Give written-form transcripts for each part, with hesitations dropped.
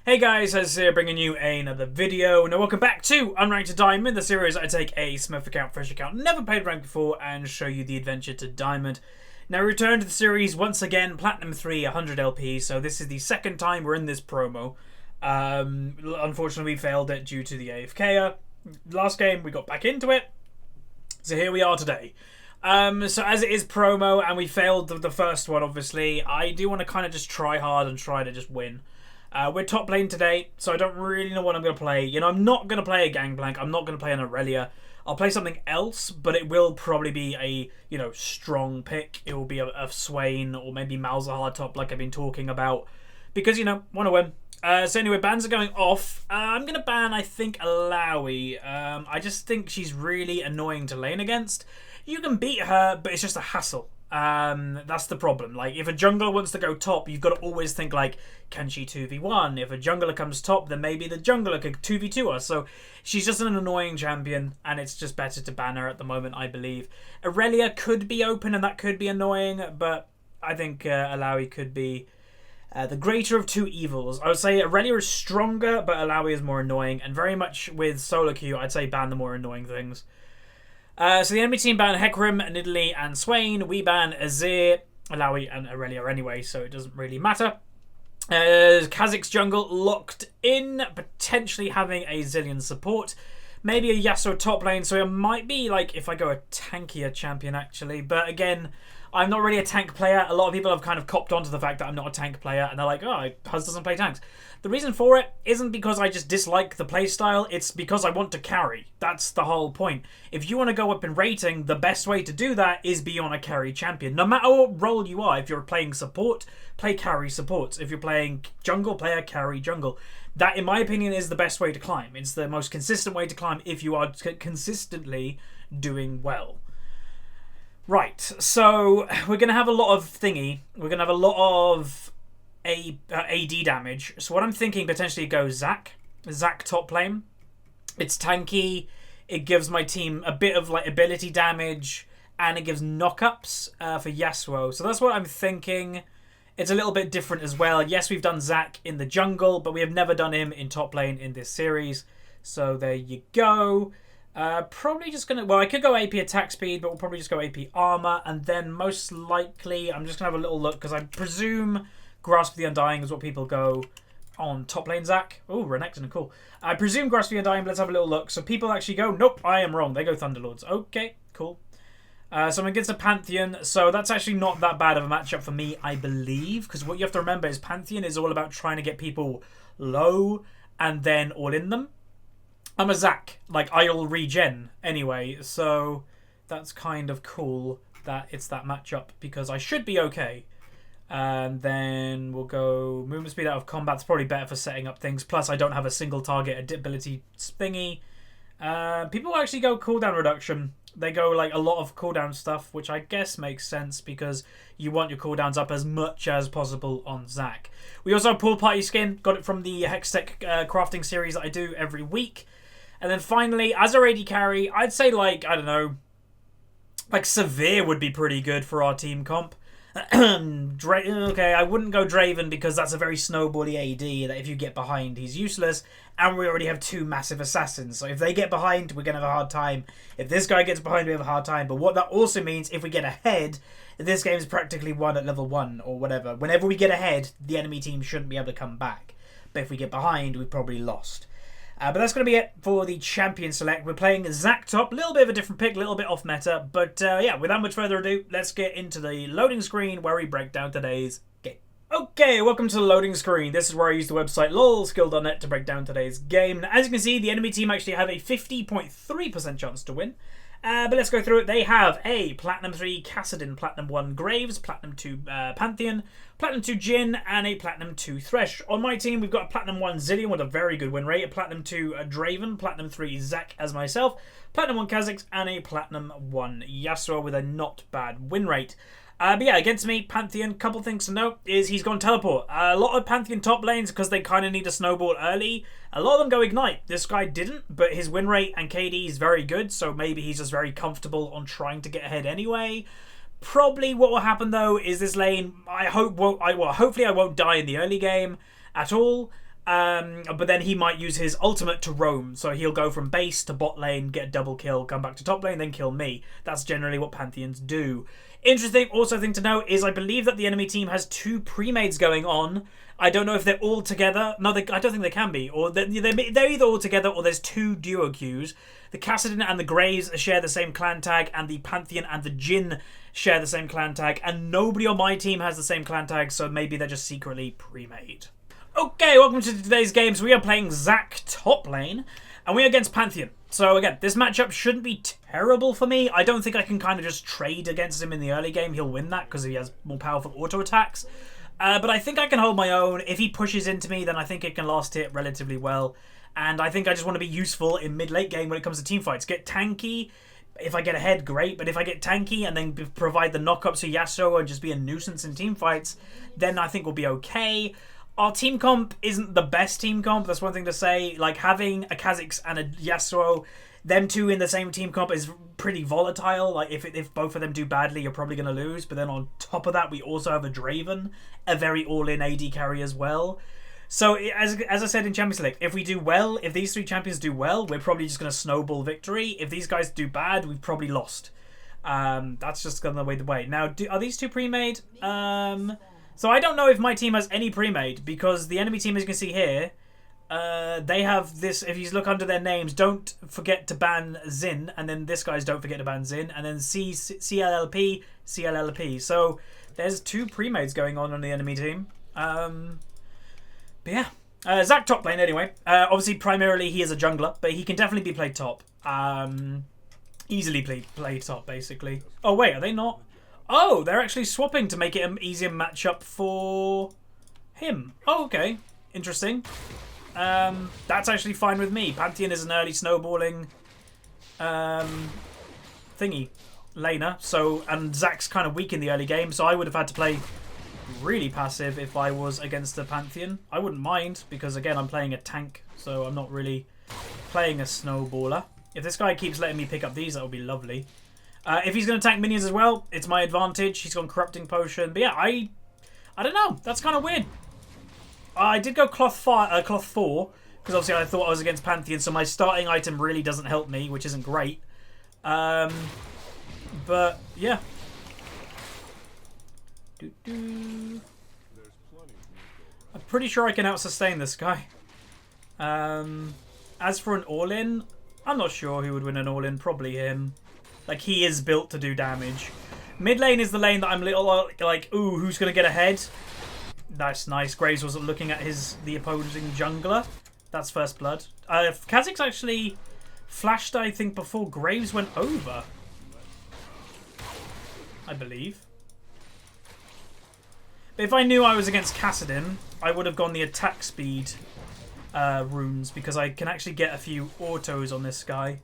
Hey guys, Hez here bringing you another video. Now welcome back to Unranked to Diamond, the series I take a Smurf account, fresh account, never played rank before, and show you the adventure to Diamond. Now we return to the series once again, Platinum 3, 100 LP, so this is the second time we're in this promo. Unfortunately we failed it due to the AFK. Last game we got back into it, so here we are today. So as it is promo and we failed the first one obviously, I do want to kind of just try hard and try to just win. We're top lane today, so I don't really know what I'm going to play. You know, I'm not going to play a Gangplank. I'm not going to play an Aurelia. I'll play something else, but it will probably be a, you know, strong pick. It will be a Swain or maybe Malzahar top like I've been talking about. Because, you know, want to win. So anyway, bans are going off. I'm going to ban, I think, Alawi. I just think she's really annoying to lane against. You can beat her, but it's just a hassle. That's the problem. Like, if a jungler wants to go top, you've got to always think, like, can she 2v1? If a jungler comes top, then maybe the jungler could 2v2 her. So she's just an annoying champion, and it's just better to ban her at the moment, I believe. Aurelia could be open, and that could be annoying, but I think Alawi could be the greater of two evils. I would say Aurelia is stronger, but Alawi is more annoying, and very much with solo queue, I'd say ban the more annoying things. So the enemy team ban Hecarim, Nidalee, and Swain. We ban Azir, Alawi, and Aurelia anyway, so it doesn't really matter. Kha'Zix's jungle locked in, potentially having a Zillion support. Maybe a Yasuo top lane, so it might be like if I go a tankier champion actually. But again, I'm not really a tank player. A lot of people have kind of copped onto the fact that I'm not a tank player, and they're like, oh, Huz doesn't play tanks. The reason for it isn't because I just dislike the playstyle, it's because I want to carry. That's the whole point. If you want to go up in rating, the best way to do that is be on a carry champion. No matter what role you are, if you're playing support, play carry support. If you're playing jungle, play a carry jungle. That, in my opinion, is the best way to climb. It's the most consistent way to climb if you are consistently doing well. Right, so we're going to have a lot of thingy. We're going to have a lot of AD damage. So what I'm thinking potentially goes ZAC. ZAC top lane. It's tanky. It gives my team a bit of like ability damage. And it gives knockups for Yasuo. So that's what I'm thinking. It's a little bit different as well. Yes, we've done ZAC in the jungle, but we have never done him in top lane in this series. So there you go. Probably just going to... Well, I could go AP attack speed, but we'll probably just go AP armor. And then most likely, I'm just going to have a little look, because I presume Grasp of the Undying is what people go on top lane ZAC. Oh, Renekton, cool. I presume Grasp of the Undying, but let's have a little look. So people actually go, nope, I am wrong. They go Thunderlords. Okay, cool. So I'm against a Pantheon, so that's actually not that bad of a matchup for me, I believe. Because what you have to remember is Pantheon is all about trying to get people low and then all in them. I'm a ZAC. Like, I'll regen anyway, so that's kind of cool that it's that matchup because I should be okay. And then we'll go movement speed out of combat. It's probably better for setting up things. Plus, I don't have a single target ability thingy. People actually go cooldown reduction. They go like a lot of cooldown stuff, which I guess makes sense because you want your cooldowns up as much as possible on ZAC. We also have pool party skin. Got it from the Hextech crafting series that I do every week. And then finally, as our AD carry, I'd say like, I don't know, like Severe would be pretty good for our team comp. Okay, I wouldn't go Draven because that's a very snowbally AD that if you get behind, he's useless. And we already have two massive assassins. So if they get behind, we're going to have a hard time. If this guy gets behind, we have a hard time. But what that also means, if we get ahead, this game is practically won at level 1 or whatever. Whenever we get ahead, the enemy team shouldn't be able to come back. But if we get behind, we've probably lost. But that's going to be it for the champion select. We're playing ZAC top. A little bit of a different pick, a little bit off meta. But yeah, without much further ado, let's get into the loading screen where we break down today's game. Okay, welcome to the loading screen. This is where I use the website lolskill.net to break down today's game. Now, as you can see, the enemy team actually have a 50.3% chance to win. But let's go through it. They have a Platinum 3 Kassadin, Platinum 1 Graves, Platinum 2 Pantheon, Platinum 2 Jhin, and a Platinum 2 Thresh. On my team, we've got a Platinum 1 Zillion with a very good win rate, a Platinum 2 Draven, Platinum 3 ZAC as myself, Platinum 1 Kha'Zix, and a Platinum 1 Yasuo with a not bad win rate. But yeah, against me, Pantheon, couple things to note is he's gone teleport. A lot of Pantheon top lanes, because they kind of need a snowball early, a lot of them go ignite. This guy didn't, but his win rate and KD is very good, so maybe he's just very comfortable on trying to get ahead anyway. Probably what will happen though is this lane, hopefully I won't die in the early game at all. But then he might use his ultimate to roam. So he'll go from base to bot lane, get a double kill, come back to top lane, then kill me. That's generally what Pantheons do. Interesting also thing to note is I believe that the enemy team has 2 pre-mades going on. I don't know if they're all together. No, I don't think they can be. Or they're either all together or there's 2 duo queues. The Kassadin and the Greys share the same clan tag, and the Pantheon and the Jhin share the same clan tag, and nobody on my team has the same clan tag, so maybe they're just secretly pre-made. Okay, welcome to today's games. We are playing ZAC top lane, and we are against Pantheon. So again, this matchup shouldn't be terrible for me. I don't think I can kind of just trade against him in the early game. He'll win that because he has more powerful auto attacks. But I think I can hold my own. If he pushes into me, then I think it can last hit relatively well. And I think I just want to be useful in mid-late game when it comes to team fights. Get tanky. If I get ahead, great. But if I get tanky and then provide the knockups to Yasuo and just be a nuisance in team fights, then I think we'll be okay. Our team comp isn't the best team comp. That's one thing to say. Like, having a Kha'Zix and a Yasuo, them two in the same team comp is pretty volatile. Like, if both of them do badly, you're probably going to lose. But then on top of that, we also have a Draven, a very all-in AD carry as well. So, as I said in Champions League, if we do well, if these 3 champions do well, we're probably just going to snowball victory. If these guys do bad, we've probably lost. That's just going to be the way. Now, are these 2 pre-made? So I don't know if my team has any pre-made, because the enemy team, as you can see here, they have this. If you look under their names, don't forget to ban Xin, and then this guy's don't forget to ban Xin, and then CLLP, CLLP. So there's 2 pre-mades going on the enemy team. But yeah, ZAC top lane anyway. Obviously, primarily he is a jungler, but he can definitely be played top. Easily played top, basically. Oh wait, are they not? Oh, they're actually swapping to make it an easier matchup for him. Oh, okay. Interesting. That's actually fine with me. Pantheon is an early snowballing thingy laner. So, and Zac's kind of weak in the early game, so I would have had to play really passive if I was against the Pantheon. I wouldn't mind, because again, I'm playing a tank, so I'm not really playing a snowballer. If this guy keeps letting me pick up these, that would be lovely. If he's going to tank minions as well, it's my advantage. He's got Corrupting Potion. But yeah, I don't know. That's kind of weird. I did go cloth 4, because obviously I thought I was against Pantheon, so my starting item really doesn't help me, which isn't great. But yeah. I'm pretty sure I can out-sustain this guy. As for an all-in, I'm not sure who would win an all-in. Probably him. Like, he is built to do damage. Mid lane is the lane that I'm little like, ooh, who's going to get ahead? That's nice. Graves wasn't looking at the opposing jungler. That's first blood. Kha'Zix actually flashed, I think, before Graves went over. I believe. But if I knew I was against Kassadin, I would have gone the attack speed runes, because I can actually get a few autos on this guy.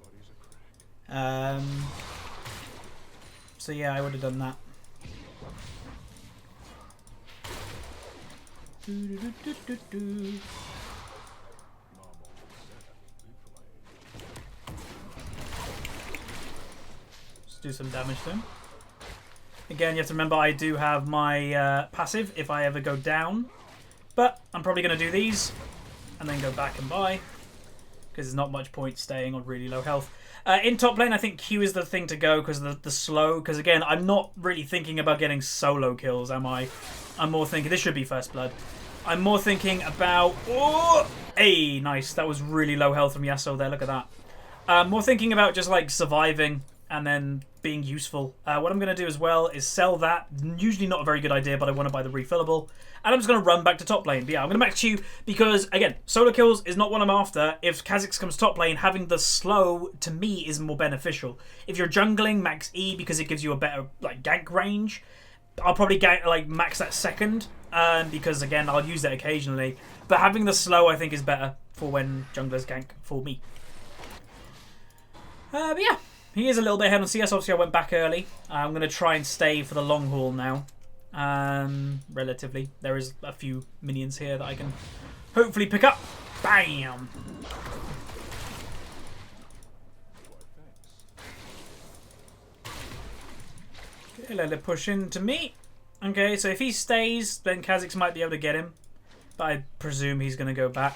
So yeah, I would have done that. Let's do some damage to him. Again, you have to remember I do have my passive if I ever go down. But I'm probably going to do these and then go back and buy, because there's not much point staying on really low health. In top lane, I think Q is the thing to go, because of the slow. Because again, I'm not really thinking about getting solo kills, am I? I'm more thinking... This should be first blood. I'm more thinking about... Oh! Hey, nice. That was really low health from Yasuo there. Look at that. More thinking about just like surviving and then being useful. What I'm going to do as well is sell that. Usually not a very good idea, but I want to buy the refillable. And I'm just going to run back to top lane. But yeah, I'm going to max Q because, again, solo kills is not what I'm after. If Kha'Zix comes top lane, having the slow, to me, is more beneficial. If you're jungling, max E because it gives you a better like gank range. I'll probably max that second because, again, I'll use that occasionally. But having the slow, I think, is better for when junglers gank for me. But yeah, he is a little bit ahead on CS. Obviously, I went back early. I'm going to try and stay for the long haul now. Relatively. There is a few minions here that I can hopefully pick up. Bam! Okay, let it push into me. Okay, so if he stays, then Kha'Zix might be able to get him. but I presume he's going to go back.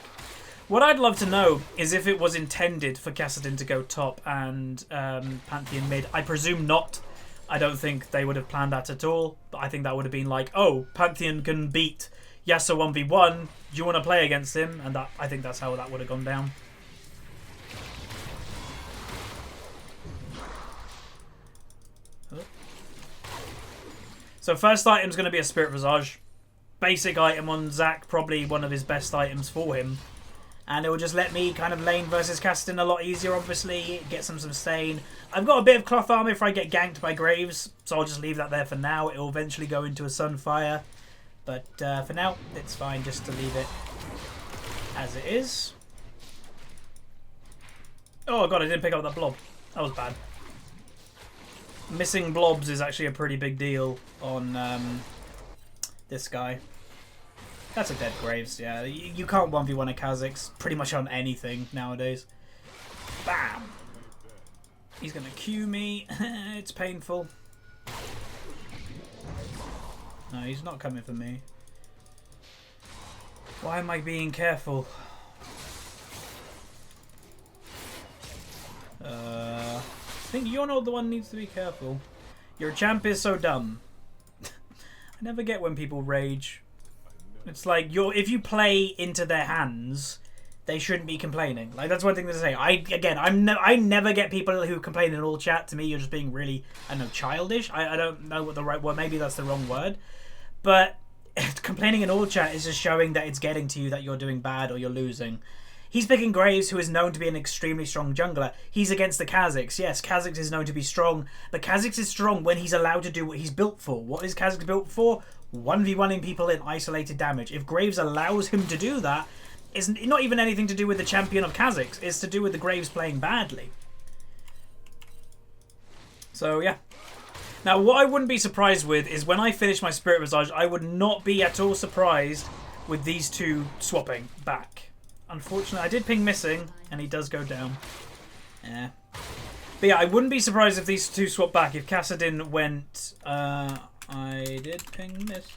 What I'd love to know is if it was intended for Kassadin to go top and Pantheon mid. I presume not. I don't think they would have planned that at all. But I think that would have been like, oh, Pantheon can beat Yasuo 1v1. Do you want to play against him? And that, I think that's how that would have gone down. So first item is going to be a Spirit Visage. Basic item on ZAC, probably one of his best items for him. And it will just let me kind of lane versus Kassadin a lot easier, obviously. Get some sustain. I've got a bit of cloth armor if I get ganked by Graves, so I'll just leave that there for now. It will eventually go into a Sunfire. But for now, it's fine just to leave it as it is. Oh god, I didn't pick up that blob. That was bad. Missing blobs is actually a pretty big deal on this guy. That's a dead Graves, yeah. You can't 1v1 a Kha'Zix pretty much on anything nowadays. Bam! He's going to Q me. It's painful. No, he's not coming for me. Why am I being careful? I think you're not the one who needs to be careful. Your champ is so dumb. I never get when people rage. It's like if you play into their hands, they shouldn't be complaining. Like that's one thing to say. I never get people who complain in all chat. To me, you're just being really, I don't know, childish. I don't know what the right word. Maybe that's the wrong word. But complaining in all chat is just showing that it's getting to you that you're doing bad or you're losing. He's picking Graves, who is known to be an extremely strong jungler. He's against the Kha'Zix. Yes, Kha'Zix is known to be strong, but Kha'Zix is strong when he's allowed to do what he's built for. What is Kha'Zix built for? 1v1ing people in isolated damage. If Graves allows him to do that, it's not even anything to do with the champion of Kha'Zix. It's to do with the Graves playing badly. So, yeah. Now, what I wouldn't be surprised with is when I finish my Spirit Visage, I would not be at all surprised with these two swapping back. Unfortunately, I did ping missing, and he does go down. Yeah. But yeah, I wouldn't be surprised if these two swap back. If Kassadin went... I did ping miss.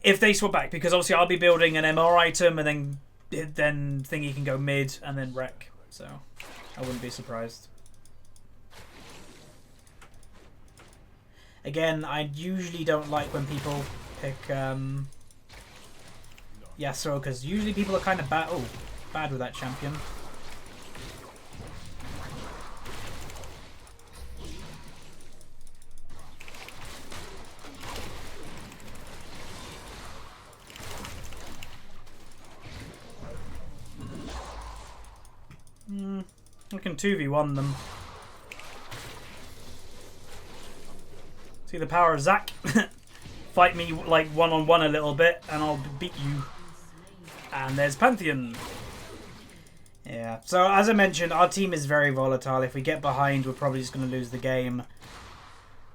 If they swap back, because obviously I'll be building an MR item, and then Thingy can go mid, and then wreck. So, I wouldn't be surprised. Again, I usually don't like when people pick... Yasuo, because usually people are kind of bad with that champion. I can 2v1 them. See the power of ZAC? Fight me like one-on-one a little bit and I'll beat you. And there's Pantheon. Yeah, so as I mentioned, our team is very volatile. If we get behind, we're probably just going to lose the game.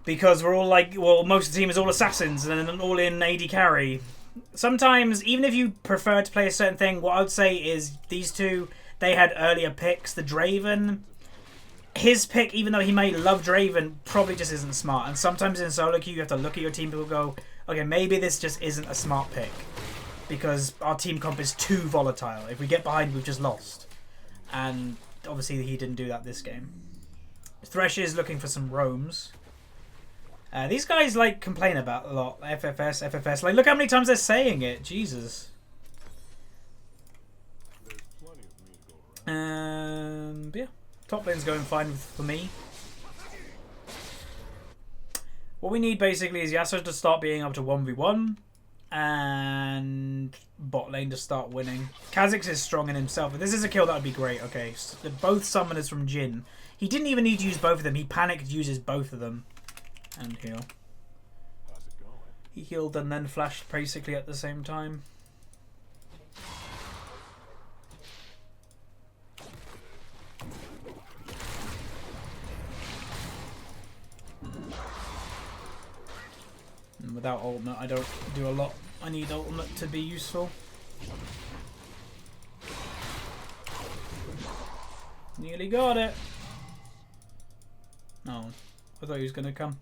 Because we're all like, well, most of the team is all assassins and an all-in AD carry. Sometimes, even if you prefer to play a certain thing, what I would say is these two, they had earlier picks. The Draven, his pick, even though he may love Draven, probably just isn't smart. And sometimes in solo queue, you have to look at your team and go, okay, maybe this just isn't a smart pick. Because our team comp is too volatile. If we get behind, we've just lost. And obviously he didn't do that this game. Thresh is looking for some roams. These guys like complain about a lot. FFS, FFS. Like, look how many times they're saying it. Jesus. Yeah. Top lane's going fine for me. What we need basically is Yasuo to start being able to 1v1. And bot lane to start winning. Kha'Zix is strong in himself. If this is a kill, that would be great. Okay, so both summoners from Jhin. He didn't even need to use both of them. He panicked, uses both of them. And heal. He healed and then flashed basically at the same time. And without ultimate, I don't do a lot. I need ultimate to be useful. Nearly got it. No, I thought he was going to come.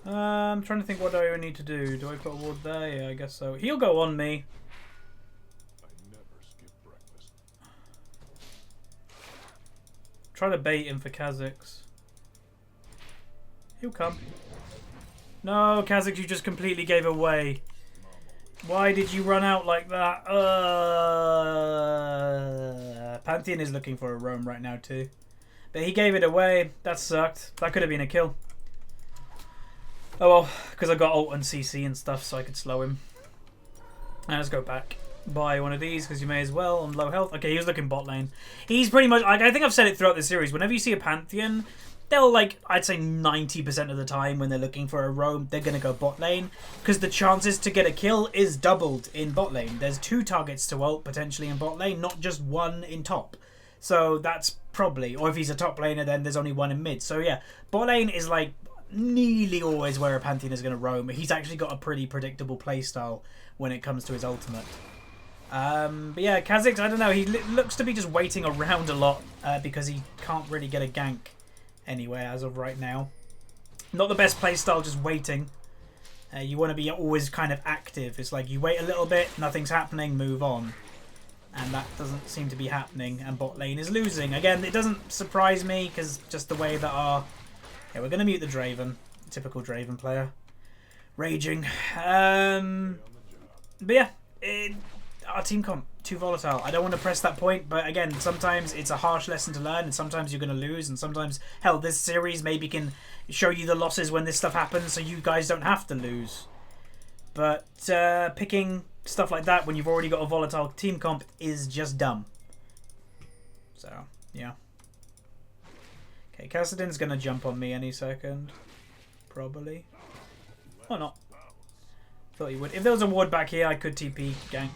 I'm trying to think what I need to do. Do I put a ward there? Yeah, I guess so. He'll go on me. I never skip breakfast. Try to bait him for Kha'Zix. He'll come. No, Kha'Zix, you just completely gave away. Why did you run out like that? Pantheon is looking for a roam right now too. But he gave it away. That sucked. That could have been a kill. Oh well, because I got ult and CC and stuff so I could slow him. And let's go back. Buy one of these because you may as well on low health. Okay, he was looking bot lane. He's pretty much, like, I think I've said it throughout the series. Whenever you see a Pantheon, they'll, like, I'd say 90% of the time when they're looking for a roam, they're going to go bot lane. Because the chances to get a kill is doubled in bot lane. There's 2 targets to ult potentially in bot lane, not just 1 in top. So that's probably, or if he's a top laner, then there's only 1 in mid. So yeah, bot lane is like nearly always where a Pantheon is going to roam. He's actually got a pretty predictable playstyle when it comes to his ultimate. But yeah, Kha'Zix, I don't know, he looks to be just waiting around a lot because he can't really get a gank anywhere as of right now. Not the best playstyle, just waiting. You want to be always kind of active. It's like you wait a little bit, nothing's happening, move on. And that doesn't seem to be happening, and bot lane is losing. Again, it doesn't surprise me, because just the way that our... Okay, we're going to mute the Draven. Typical Draven player. Raging. But yeah, our team comp, too volatile. I don't want to press that point, but again, sometimes it's a harsh lesson to learn, and sometimes you're going to lose, and sometimes, hell, this series maybe can show you the losses when this stuff happens, so you guys don't have to lose. But picking stuff like that when you've already got a volatile team comp is just dumb. So, yeah. Okay, Kassadin's going to jump on me any second. Probably. Or not. Thought he would. If there was a ward back here, I could TP gank.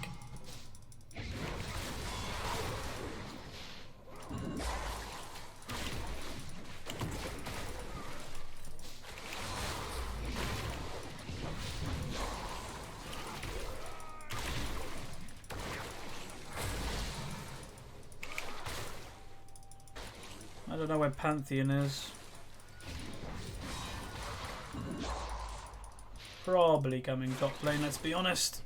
I don't know where Pantheon is. Probably coming top lane, let's be honest.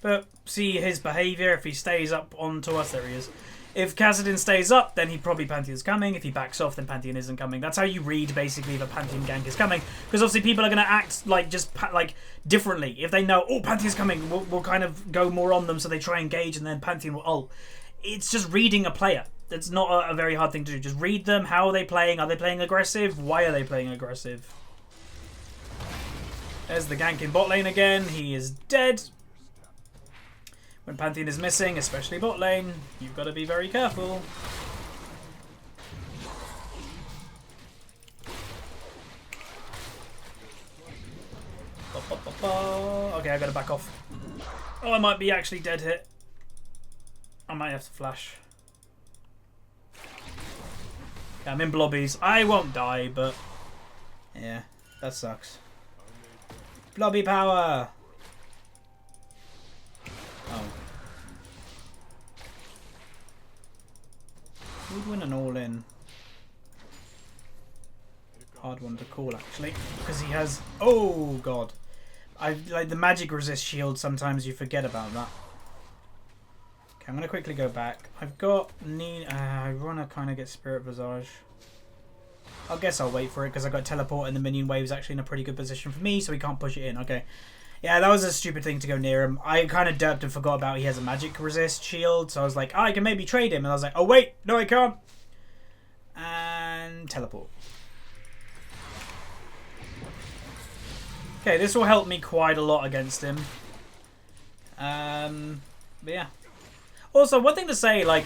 But see his behaviour, if he stays up onto us, there he is. If Kassadin stays up, then he probably Pantheon's coming. If he backs off, then Pantheon isn't coming. That's how you read, basically, if a Pantheon gank is coming. Because obviously people are going to act like just like differently. If they know, oh, Pantheon's coming, we'll kind of go more on them, so they try and engage, and then Pantheon will ult. It's just reading a player. It's not a very hard thing to do. Just read them. How are they playing? Are they playing aggressive? Why are they playing aggressive? There's the gank in bot lane again. He is dead. When Pantheon is missing, especially bot lane, you've got to be very careful. Okay, I got to back off. Oh, I might be actually dead here. I might have to flash. Okay, I'm in blobbies. I won't die, but yeah, that sucks. Blobby power! Oh. We'd win an all-in. Hard one to call, actually. Because he has... Oh, God. Like the magic resist shield, sometimes you forget about that. Okay, I'm going to quickly go back. I've got... I want to kind of get Spirit Visage. I guess I'll wait for it because I got teleport and the minion wave's actually in a pretty good position for me, so he can't push it in. Okay. Yeah, that was a stupid thing to go near him. I kind of derped and forgot about he has a magic resist shield, so I was like, oh, I can maybe trade him. And I was like, oh, wait, no, I can't. And teleport. Okay, this will help me quite a lot against him. But yeah. Also, one thing to say, like,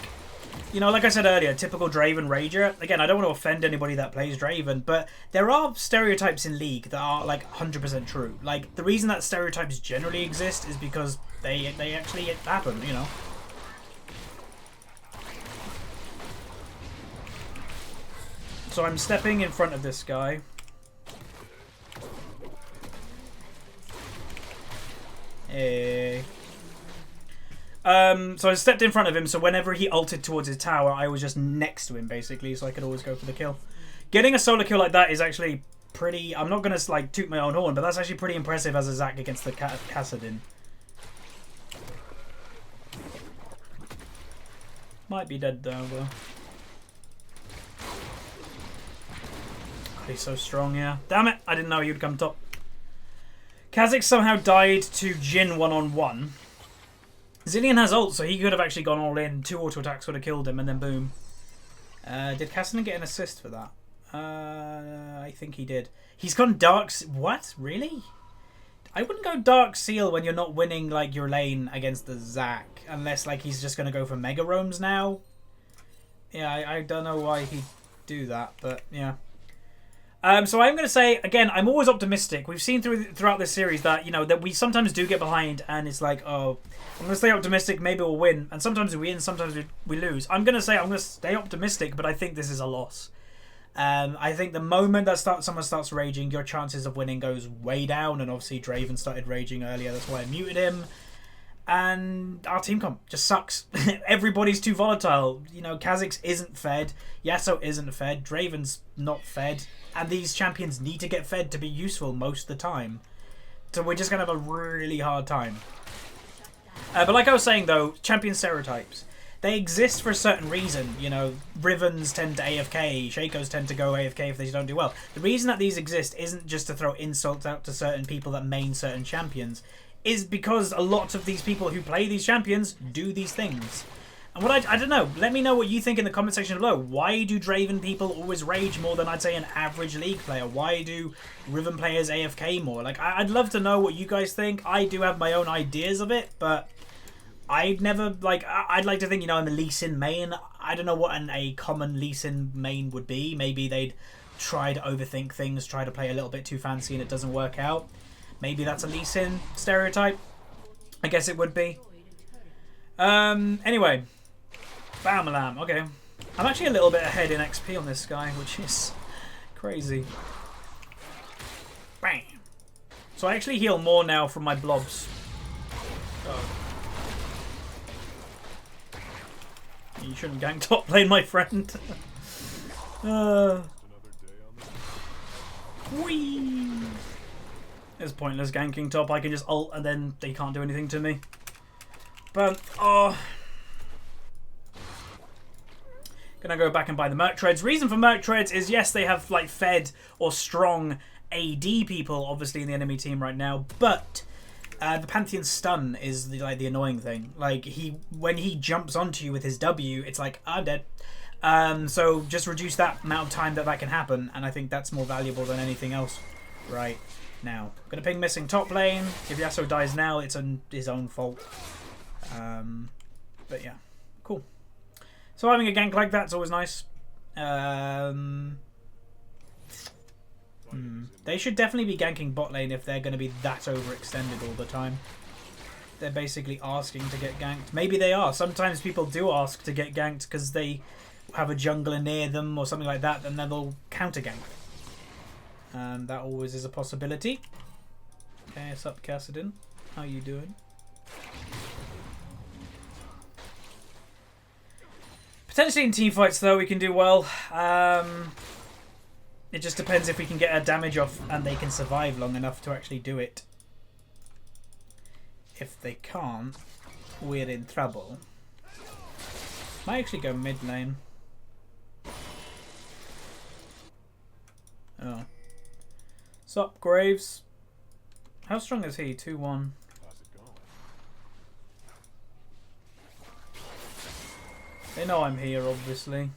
you know, like I said earlier, typical Draven Rager. Again, I don't want to offend anybody that plays Draven, but there are stereotypes in League that are, like, 100% true. Like, the reason that stereotypes generally exist is because they actually happen, you know. So I'm stepping in front of this guy. Hey. So I stepped in front of him, so whenever he ulted towards his tower, I was just next to him, basically, so I could always go for the kill. Getting a solo kill like that is actually pretty... I'm not going to like toot my own horn, but that's actually pretty impressive as a ZAC against the Kassadin. Might be dead though. He's so strong, yeah. Damn it! I didn't know you'd come top. Kha'Zix somehow died to Jhin one-on-one. Zillion has ult, so he could have actually gone all in. 2 auto attacks would have killed him, and then boom. Did Kassadin get an assist for that? I think he did. He's gone Dark... What? Really? I wouldn't go Dark Seal when you're not winning like your lane against the ZAC. Unless like he's just going to go for Mega Roams now. Yeah, I don't know why he'd do that, but yeah. So I'm going to say, again, I'm always optimistic. We've seen throughout this series that, you know, that we sometimes do get behind and it's like, oh, I'm going to stay optimistic, maybe we'll win. And sometimes we win, sometimes we lose. I'm going to say I'm going to stay optimistic, but I think this is a loss. I think the moment that someone starts raging, your chances of winning goes way down. And obviously Draven started raging earlier, that's why I muted him. And our team comp just sucks. Everybody's too volatile. You know, Kha'Zix isn't fed. Yasuo isn't fed. Draven's not fed. And these champions need to get fed to be useful most of the time. So we're just going to have a really hard time. But like I was saying though, champion stereotypes. They exist for a certain reason. You know, Rivens tend to AFK. Shakos tend to go AFK if they don't do well. The reason that these exist isn't just to throw insults out to certain people that main certain champions. Is because a lot of these people who play these champions do these things. And what I don't know, let me know what you think in the comment section below. Why do Draven people always rage more than I'd say an average League player? Why do Riven players AFK more? Like, I'd love to know what you guys think. I do have my own ideas of it, but I'd never, like, I'd like to think, you know, I'm a Lee Sin main. I don't know what a common Lee Sin main would be. Maybe they'd try to overthink things, try to play a little bit too fancy and it doesn't work out. Maybe that's a Lee Sin stereotype. I guess it would be. Anyway. Bam-a-lam. Okay. I'm actually a little bit ahead in XP on this guy, which is crazy. Bam. So I actually heal more now from my blobs. Oh. You shouldn't gank top lane, my friend. Whee! It's pointless ganking top. I can just ult and then they can't do anything to me. But, oh. Gonna go back and buy the Merc Treads. Reason for Merc Treads is, yes, they have like fed or strong AD people, obviously, in the enemy team right now. But the Pantheon stun is the annoying thing. Like, when he jumps onto you with his W, it's like, I'm dead. So just reduce that amount of time that can happen. And I think that's more valuable than anything else right now. Gonna ping missing top lane. If Yasuo dies now, it's his own fault. But yeah, cool. So having a gank like that's always nice. They should definitely be ganking bot lane if they're going to be that overextended all the time. They're basically asking to get ganked. Maybe they are. Sometimes people do ask to get ganked because they have a jungler near them or something like that, and then they'll counter gank. That always is a possibility. Okay, what's up, Kassadin? How you doing? Potentially in teamfights, though, we can do well. It just depends if we can get our damage off and they can survive long enough to actually do it. If they can't, we're in trouble. Might actually go mid lane. Oh. Sup, Graves? How strong is he? 2-1. They know I'm here, obviously.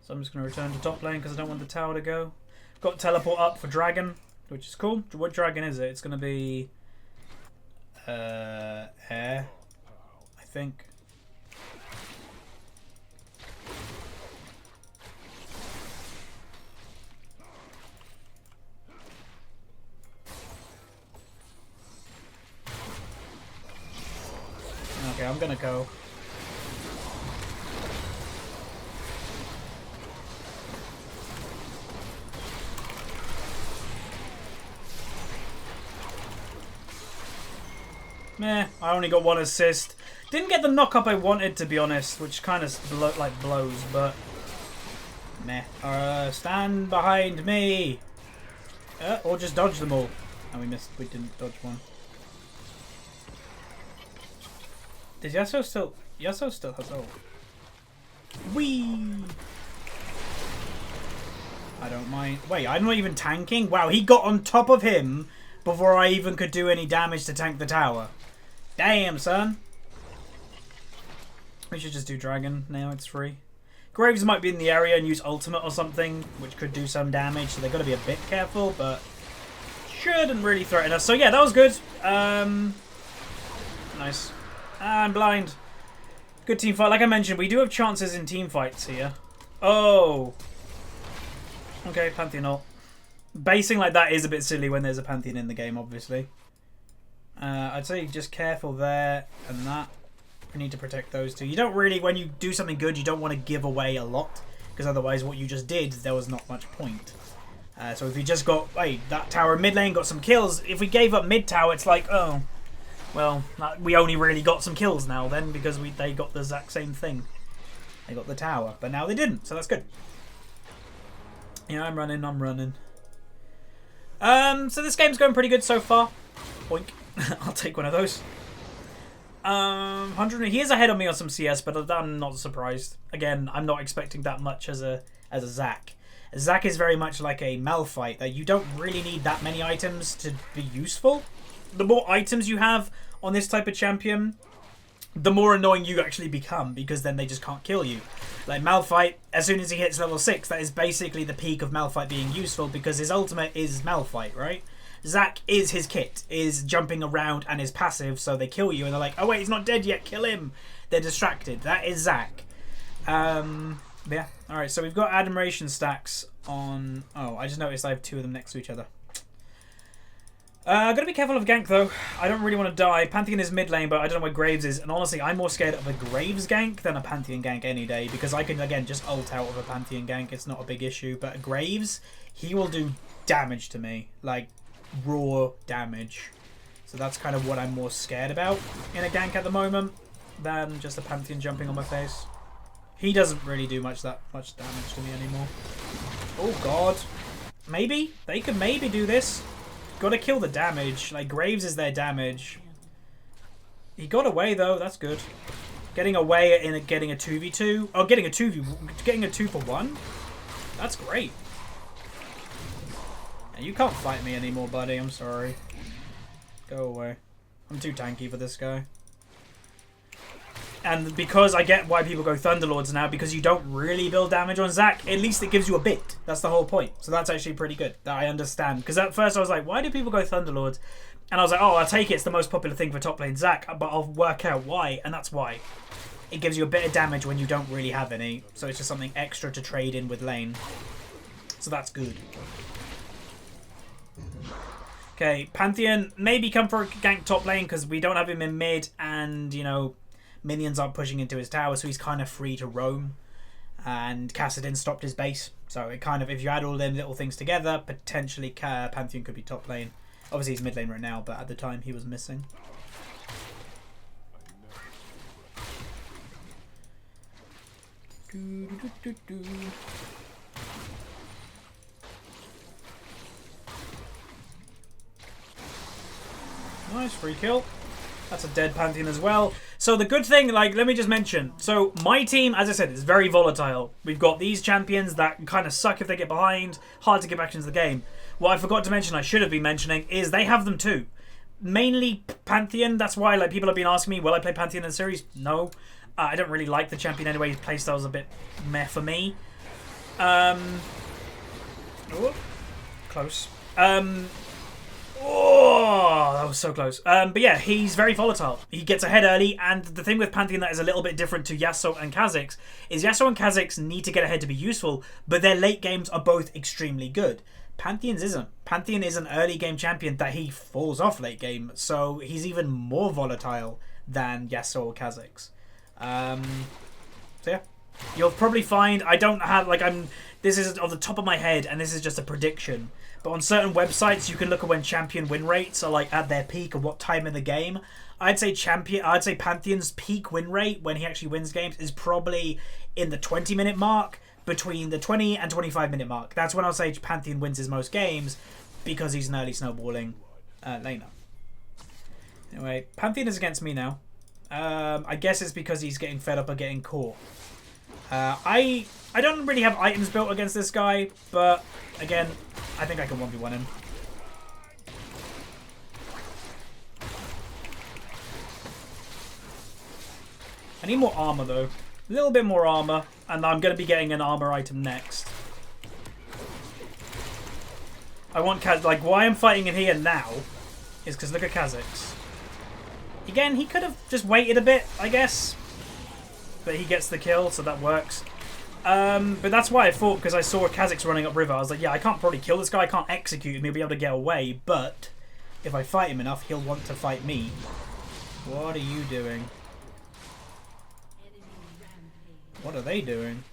So I'm just going to return to top lane because I don't want the tower to go. Got teleport up for dragon, which is cool. What dragon is it? It's going to be... air, I think. Okay, I'm going to go. Meh, I only got 1 assist. Didn't get the knock-up I wanted, to be honest, which kind of blows, but... Meh. Stand behind me! Or just dodge them all. And we missed. We didn't dodge one. Does Yasuo still... Yasuo still has ult. Whee! I don't mind. Wait, I'm not even tanking? Wow, he got on top of him before I even could do any damage to tank the tower. Damn, son. We should just do dragon now, it's free. Graves might be in the area and use ultimate or something, which could do some damage, so they've got to be a bit careful, but shouldn't really threaten us. So yeah, that was good. Nice. I'm blind. Good team fight. Like I mentioned, we do have chances in team fights here. Oh. Okay, Pantheon ult. Basing like that is a bit silly when there's a Pantheon in the game, obviously. I'd say just careful there and that. We need to protect those two. You don't really, when you do something good, you don't want to give away a lot. Because otherwise what you just did, there was not much point. So if you just got, hey, that tower mid lane got some kills. If we gave up mid tower, it's like, oh, well, we only really got some kills now then. Because they got the exact same thing. They got the tower, but now they didn't. So that's good. Yeah, I'm running. So this game's going pretty good so far. Boink. I'll take one of those. 100. He is ahead of me on some CS, but I'm not surprised. Again, I'm not expecting that much as a ZAC. ZAC is very much like a Malphite, that you don't really need that many items to be useful. The more items you have on this type of champion, the more annoying you actually become, because then they just can't kill you. Like Malphite, as soon as he hits level 6, that is basically the peak of Malphite being useful, because his ultimate is Malphite, right? ZAC is his kit, is jumping around and is passive, so they kill you and they're like, oh wait, he's not dead yet, kill him. They're distracted. That is ZAC. Yeah, alright, so we've got admiration stacks on... Oh, I just noticed I have two of them next to each other. Gotta be careful of gank though. I don't really want to die. Pantheon is mid lane, but I don't know where Graves is. And honestly, I'm more scared of a Graves gank than a Pantheon gank any day. Because I can, again, just ult out of a Pantheon gank. It's not a big issue. But Graves, he will do damage to me. Like, raw damage. So that's kind of what I'm more scared about in a gank at the moment than just a Pantheon jumping on my face. He doesn't really do that much damage to me anymore. Oh, God. Maybe? They could maybe do this. Gotta kill the damage. Like, Graves is their damage. He got away, though. That's good. Getting away in getting a 2v2. Oh, getting a 2 for 1? That's great. And you can't fight me anymore, buddy. I'm sorry. Go away. I'm too tanky for this guy. And because I get why people go Thunderlords now, because you don't really build damage on ZAC, at least it gives you a bit. That's the whole point. So that's actually pretty good. That I understand. Because at first I was like, why do people go Thunderlords? And I was like, oh, I'll take it. It's the most popular thing for top lane ZAC. But I'll work out why. And that's why. It gives you a bit of damage when you don't really have any. So it's just something extra to trade in with lane. So that's good. Okay, Pantheon maybe come for a gank top lane because we don't have him in mid. And, you know... Minions aren't pushing into his tower, so he's kind of free to roam. And Kassadin stopped his base. So it kind of, if you add all them little things together, potentially Pantheon could be top lane. Obviously he's mid lane right now, but at the time he was missing. Nice, free kill. That's a dead Pantheon as well. So the good thing, like, let me just mention. So my team, as I said, is very volatile. We've got these champions that kind of suck if they get behind. Hard to get back into the game. What I forgot to mention, I should have been mentioning, is they have them too. Mainly Pantheon. That's why, like, people have been asking me, will I play Pantheon in the series? No. I don't really like the champion anyway. His playstyle's a bit meh for me. Oh, close. Oh, that was so close. But yeah, he's very volatile. He gets ahead early, and the thing with Pantheon that is a little bit different to Yasuo and Kha'Zix is Yasuo and Kha'Zix need to get ahead to be useful, but their late games are both extremely good. Pantheon's isn't. Pantheon is an early game champion that he falls off late game, so he's even more volatile than Yasuo or Kha'Zix. So yeah, you'll probably find, I don't have, like, this is off the top of my head, and this is just a prediction. But on certain websites, you can look at when champion win rates are like at their peak or what time in the game. I'd say Pantheon's peak win rate when he actually wins games is probably in the 20-minute mark, between the 20 and 25-minute mark. That's when I'll say Pantheon wins his most games. because he's an early snowballing laner. Anyway, Pantheon is against me now. I guess it's because he's getting fed up of getting caught. I don't really have items built against this guy, but again, I think I can 1v1 him. I need more armor though. A little bit more armor, and I'm going to be getting an armor item next. I want like, why I'm fighting in here now is because look at Kha'Zix. Again, he could have just waited a bit, I guess. But he gets the kill, so that works. But that's why I thought, because I saw Kha'Zix running upriver, I was like, yeah, I can't probably kill this guy, I can't execute him, he'll be able to get away, but if I fight him enough, he'll want to fight me. What are you doing? What are they doing?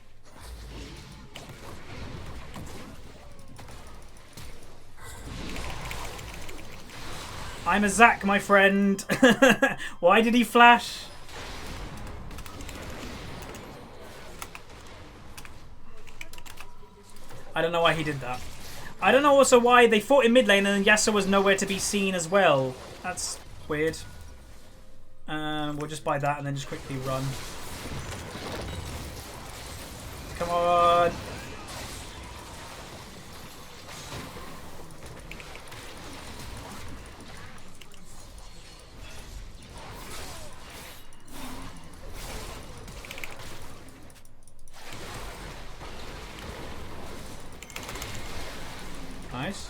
I'm a ZAC, my friend. Why did he flash? I don't know why he did that. I don't know also why they fought in mid lane and then Yasuo was nowhere to be seen as well. That's weird. We'll just buy that and then just quickly run. Come on. Nice.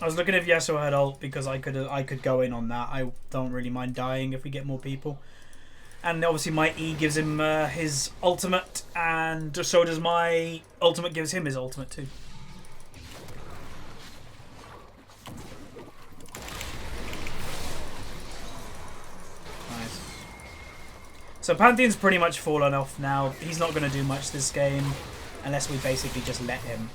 I was looking if Yasuo had ult because I could go in on that. I don't really mind dying if we get more people. And obviously my E gives him his ultimate, and so does my ultimate gives him his ultimate too. Nice. So Pantheon's pretty much fallen off now. He's not going to do much this game unless we basically just let him.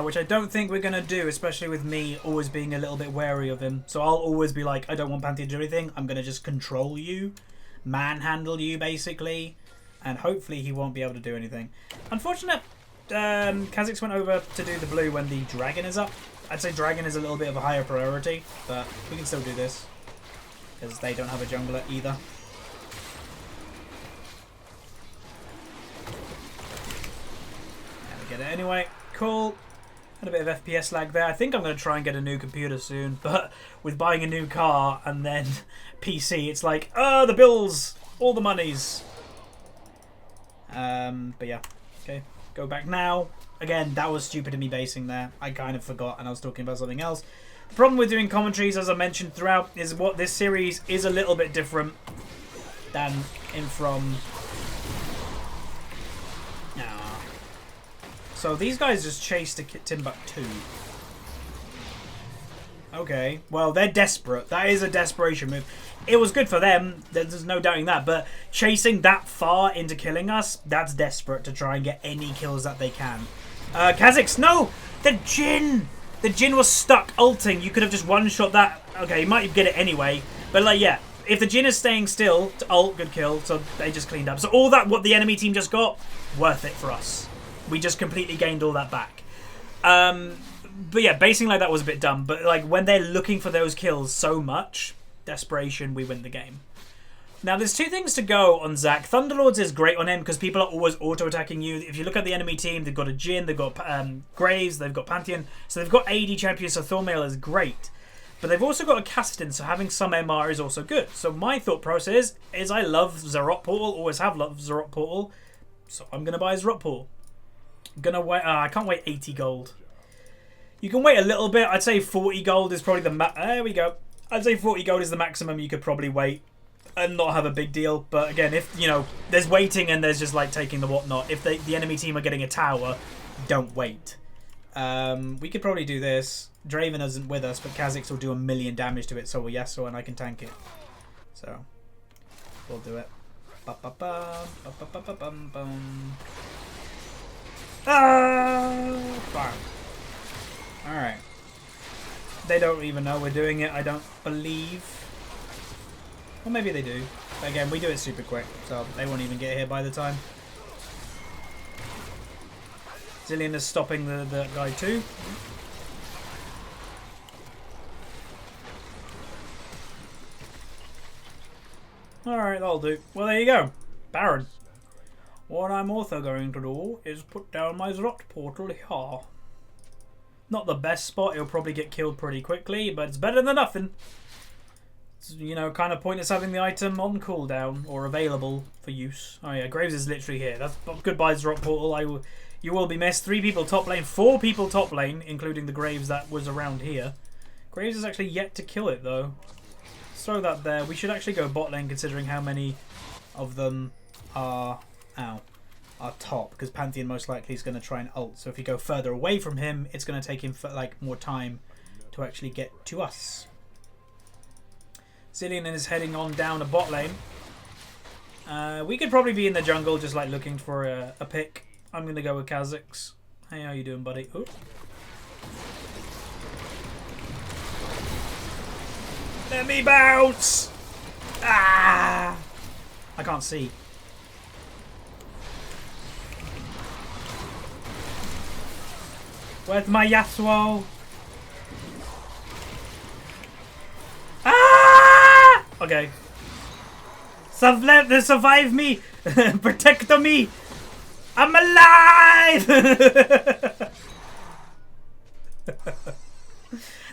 Which I don't think we're going to do, especially with me always being a little bit wary of him. So I'll always be like, I don't want Pantheon to do anything. I'm going to just control you, manhandle you, basically. And hopefully he won't be able to do anything. Unfortunate, Kha'Zix went over to do the blue when the dragon is up. I'd say dragon is a little bit of a higher priority, but we can still do this. Because they don't have a jungler either. There we get it anyway. Cool. Had a bit of FPS lag there. I think I'm going to try and get a new computer soon, but with buying a new car and then PC, it's like, the bills, all the monies. But yeah, okay, go back now. Again, that was stupid of me basing there. I kind of forgot and I was talking about something else. The problem with doing commentaries, as I mentioned throughout, is what this series is a little bit different than in from... So these guys just chased Timbuktu. Okay, well, they're desperate. That is a desperation move. It was good for them, there's no doubting that, but chasing that far into killing us, that's desperate to try and get any kills that they can. Kha'Zix, no! The Jhin! The Jhin was stuck ulting. You could have just one-shot that. Okay, you might get it anyway, but like, yeah. If the Jhin is staying still to ult, good kill, so they just cleaned up. So all that, what the enemy team just got, worth it for us. We just completely gained all that back. But yeah, basing like that was a bit dumb. But like when they're looking for those kills so much, desperation, we win the game. Now there's two things to go on ZAC. Thunderlords is great on him because people are always auto-attacking you. If you look at the enemy team, they've got a Jhin, they've got Graves, they've got Pantheon. So they've got AD champions, so Thornmail is great. But they've also got a Caston, so having some MR is also good. So my thought process is I love Zarot Portal, always have loved Zarot Portal. So I'm going to buy Zarot Portal. Gonna wait. I can't wait 80 gold. You can wait a little bit. I'd say 40 gold is probably the there we go. I'd say 40 gold is the maximum you could probably wait and not have a big deal. But again, if you know there's waiting and there's just like taking the whatnot. If the enemy team are getting a tower, don't wait. We could probably do this. Draven isn't with us, but Kha'Zix will do 1,000,000 damage to it. So will Yasuo, and I can tank it. So we'll do it. Bam. Alright. They don't even know we're doing it, I don't believe. Well, maybe they do. Again, we do it super quick, so they won't even get here by the time. Zillion is stopping the guy too. Alright, that'll do. Well, there you go. Baron. What I'm also going to do is put down my Zrot portal here. Not the best spot, he'll probably get killed pretty quickly, but it's better than nothing. It's, you know, kind of pointless having the item on cooldown or available for use. Oh yeah, Graves is literally here. That's goodbye Zrot portal. You will be missed. 3 people top lane, 4 people top lane, including the Graves that was around here. Graves is actually yet to kill it though. Let's throw that there. We should actually go bot lane considering how many of them are top, because Pantheon most likely is going to try and ult. So if you go further away from him, it's going to take him for like more time to actually get to us. Zillion is heading on down a bot lane. We could probably be in the jungle just like looking for a pick. I'm going to go with Kha'Zix. Hey, how you doing, buddy? Ooh. Let me bounce! Ah! I can't see. Where's my Yasuo? Ah! Okay. Survive me! Protect me! I'm alive!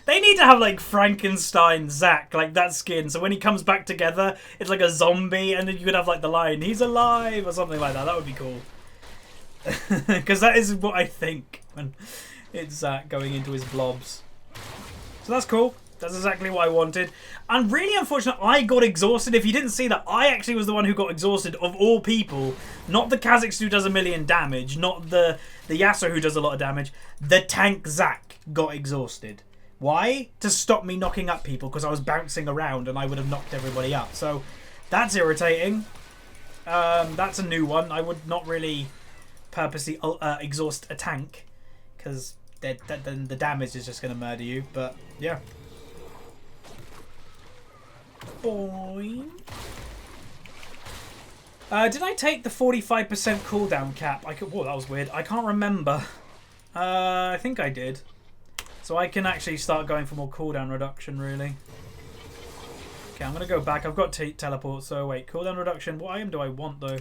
They need to have like Frankenstein ZAC, like that skin, so when he comes back together, it's like a zombie, and then you could have like the line, he's alive, or something like that. That would be cool. Because that is what I think when it's ZAC going into his blobs. So that's cool. That's exactly what I wanted. And really unfortunate, I got exhausted. If you didn't see that, I actually was the one who got exhausted of all people. Not the Kha'Zix who does 1,000,000 damage, not the Yasuo who does a lot of damage. The tank ZAC got exhausted. Why? To stop me knocking up people, because I was bouncing around and I would have knocked everybody up. So that's irritating. That's a new one. I would not really purposely exhaust a tank, because then the damage is just going to murder you. But yeah. Boing. Did I take the 45% cooldown cap? Whoa, that was weird. I can't remember. I think I did. So I can actually start going for more cooldown reduction, really. Okay, I'm going to go back. I've got teleport, so wait. Cooldown reduction. What item do I want, though?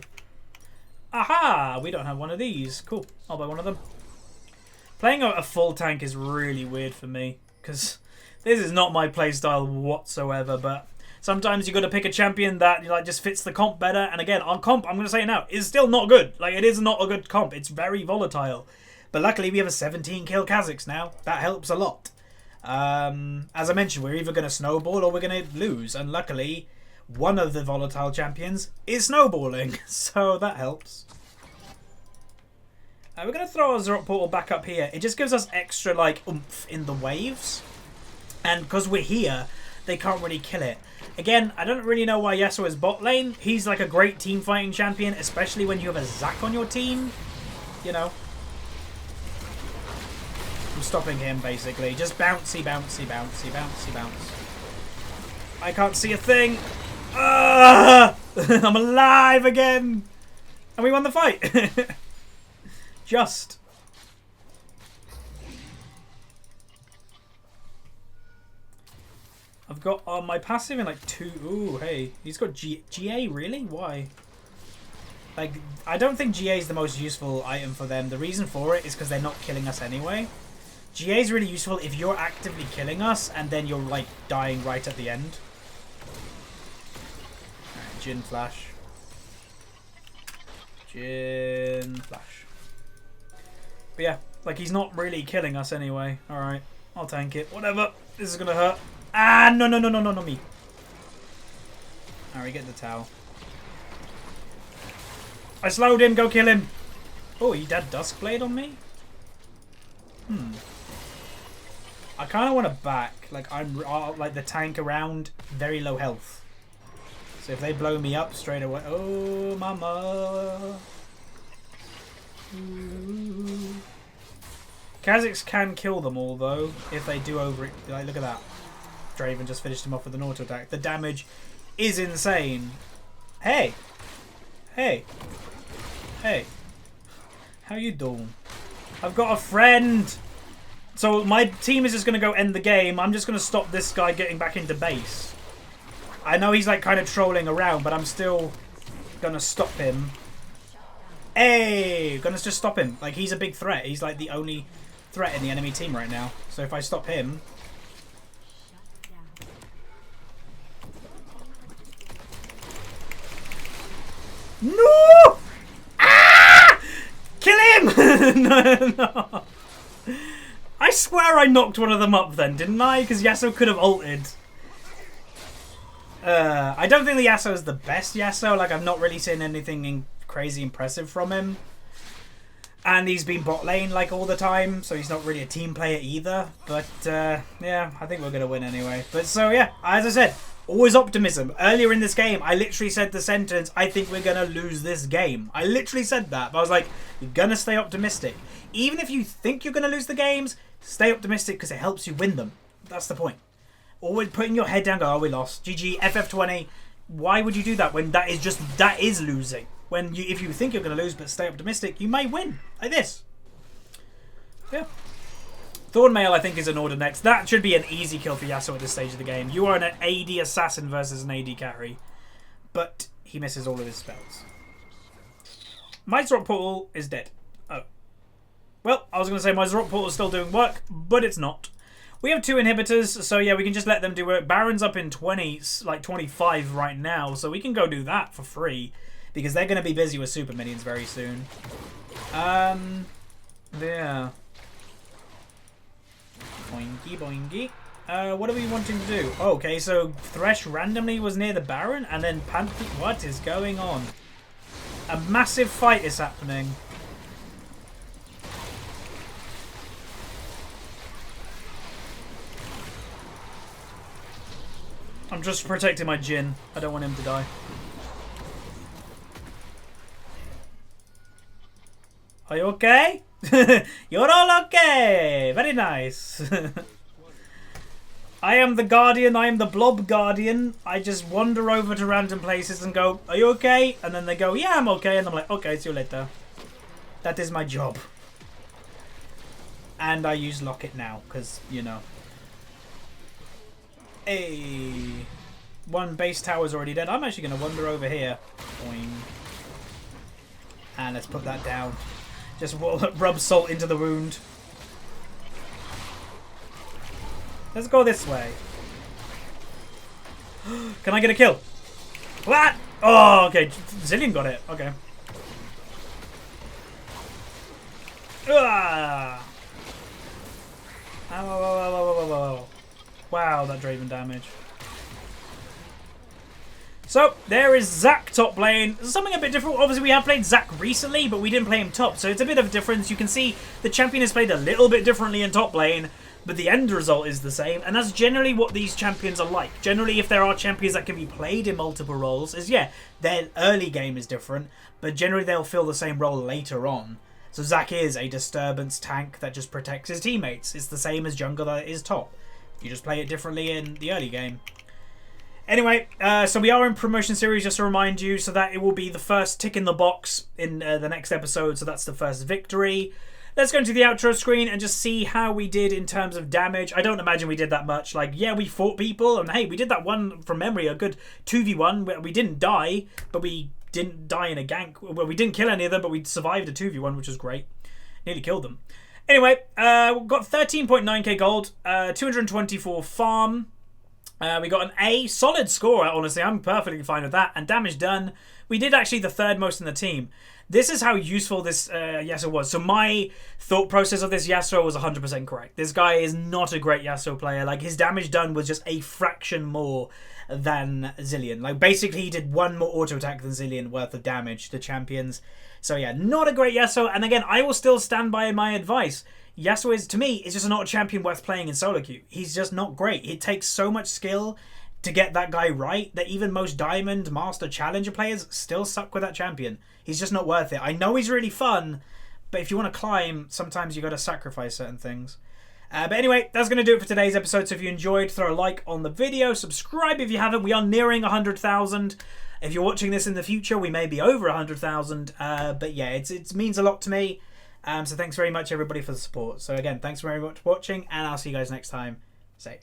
Aha! We don't have one of these. Cool. I'll buy one of them. Playing a full tank is really weird for me, because this is not my playstyle whatsoever, but sometimes you got to pick a champion that like just fits the comp better. And again, our comp, I'm going to say it now, is still not good. Like, it is not a good comp. It's very volatile. But luckily, we have a 17 kill Kha'Zix now. That helps a lot. As I mentioned, we're either going to snowball or we're going to lose. And luckily, one of the volatile champions is snowballing. So that helps. We're going to throw our Zrot portal back up here. It just gives us extra like oomph in the waves. And because we're here, they can't really kill it. Again, I don't really know why Yasuo is bot lane. He's like a great team fighting champion, especially when you have a ZAC on your team. You know. I'm stopping him, basically. Just bouncy, bouncy, bouncy, bouncy, bounce. I can't see a thing. I'm alive again. And we won the fight. Just. I've got my passive in like 2. Ooh, hey. He's got GA, really? Why? Like, I don't think GA is the most useful item for them. The reason for it is because they're not killing us anyway. GA is really useful if you're actively killing us and then you're like dying right at the end. Alright, Jhin flash. Jhin flash. But yeah, like he's not really killing us anyway. Alright, I'll tank it. Whatever. This is gonna hurt. Ah, no, no, no, no, no, no, me. Alright, get the towel. I slowed him, go kill him. Oh, he had Duskblade on me? I kind of want to back. Like, I'm like the tank around, very low health. So if they blow me up straight away. Oh, mama. Ooh. Kha'Zix can kill them all, though, if they do over it. Like, look at that. Draven just finished him off with an auto attack. The damage is insane. Hey. Hey. Hey. How you doing? I've got a friend. So my team is just going to go end the game. I'm just going to stop this guy getting back into base. I know he's like kind of trolling around, but I'm still going to stop him. Hey! Gonna just stop him. Like, he's a big threat. He's like the only threat in the enemy team right now. So if I stop him... No! Ah! Kill him! No. I swear I knocked one of them up then, didn't I? Because Yasuo could have ulted. I don't think the Yasuo is the best Yasuo. Like, I've not really seen anything crazy impressive from him. And he's been bot lane, like, all the time. So he's not really a team player either. But, yeah, I think we're going to win anyway. But, so, yeah, as I said... Always optimism. Earlier in this game, I literally said the sentence, I think we're going to lose this game. I literally said that. But I was like, you're going to stay optimistic. Even if you think you're going to lose the games, stay optimistic because it helps you win them. That's the point. Always putting your head down, go, oh, we lost. GG, FF20. Why would you do that when that is losing? When if you think you're going to lose but stay optimistic, you may win. Like this. Yeah. Thornmail, I think, is in order next. That should be an easy kill for Yasuo at this stage of the game. You are an AD assassin versus an AD carry. But he misses all of his spells. My Zrock Portal is dead. Oh. Well, I was going to say my Zrock Portal is still doing work, but it's not. We have 2 inhibitors, so yeah, we can just let them do it. Baron's up in 20, like 25 right now, so we can go do that for free. Because they're going to be busy with super minions very soon. Yeah. Boingy, boingy. What are we wanting to do? Oh, okay, so Thresh randomly was near the Baron, and then Panther... What is going on? A massive fight is happening. I'm just protecting my Jhin. I don't want him to die. Are you okay? You're all okay. Very nice. I am the Guardian. I am the Blob Guardian. I just wander over to random places and go, are you okay? And then they go, yeah, I'm okay. And I'm like, okay, see you later. That is my job. And I use Locket now because, you know. Hey. One base tower's already dead. I'm actually going to wander over here. Boing. And let's put that down. Just rub salt into the wound. Let's go this way. Can I get a kill? What? Oh, okay. Zillion got it. Okay. Ah. Oh. Wow, that Draven damage. So, there is ZAC top lane. Something a bit different. Obviously, we have played ZAC recently, but we didn't play him top. So, it's a bit of a difference. You can see the champion is played a little bit differently in top lane, but the end result is the same. And that's generally what these champions are like. Generally, if there are champions that can be played in multiple roles, is yeah, their early game is different, but generally they'll fill the same role later on. So, ZAC is a disturbance tank that just protects his teammates. It's the same as jungle that is top. You just play it differently in the early game. Anyway, so we are in promotion series, just to remind you, so that it will be the first tick in the box in the next episode, so that's the first victory. Let's go into the outro screen and just see how we did in terms of damage. I don't imagine we did that much. Like, yeah, we fought people, and hey, we did that one from memory, a good 2v1. We didn't die, but we didn't die in a gank. Well, we didn't kill any of them, but we survived a 2v1, which was great. Nearly killed them. Anyway, we've got 13.9k gold, 224 farm. We got an A, solid score, honestly. I'm perfectly fine with that. And damage done. We did actually the third most in the team. This is how useful this Yasuo was. So my thought process of this Yasuo was 100% correct. This guy is not a great Yasuo player. Like, his damage done was just a fraction more than Zillion. Like, basically, he did one more auto attack than Zillion worth of damage to champions. So yeah, not a great Yasuo. And again, I will still stand by my advice. Yasuo is, to me, is just not a champion worth playing in solo queue. He's just not great. It takes so much skill to get that guy right that even most Diamond, Master, Challenger players still suck with that champion. He's just not worth it. I know he's really fun, but if you want to climb, sometimes you got to sacrifice certain things. But anyway, that's going to do it for today's episode. So if you enjoyed, throw a like on the video. Subscribe if you haven't. We are nearing 100,000. If you're watching this in the future, we may be over 100,000. But yeah, it means a lot to me. So thanks very much, everybody, for the support. So again, thanks very much for watching, and I'll see you guys next time. See ya.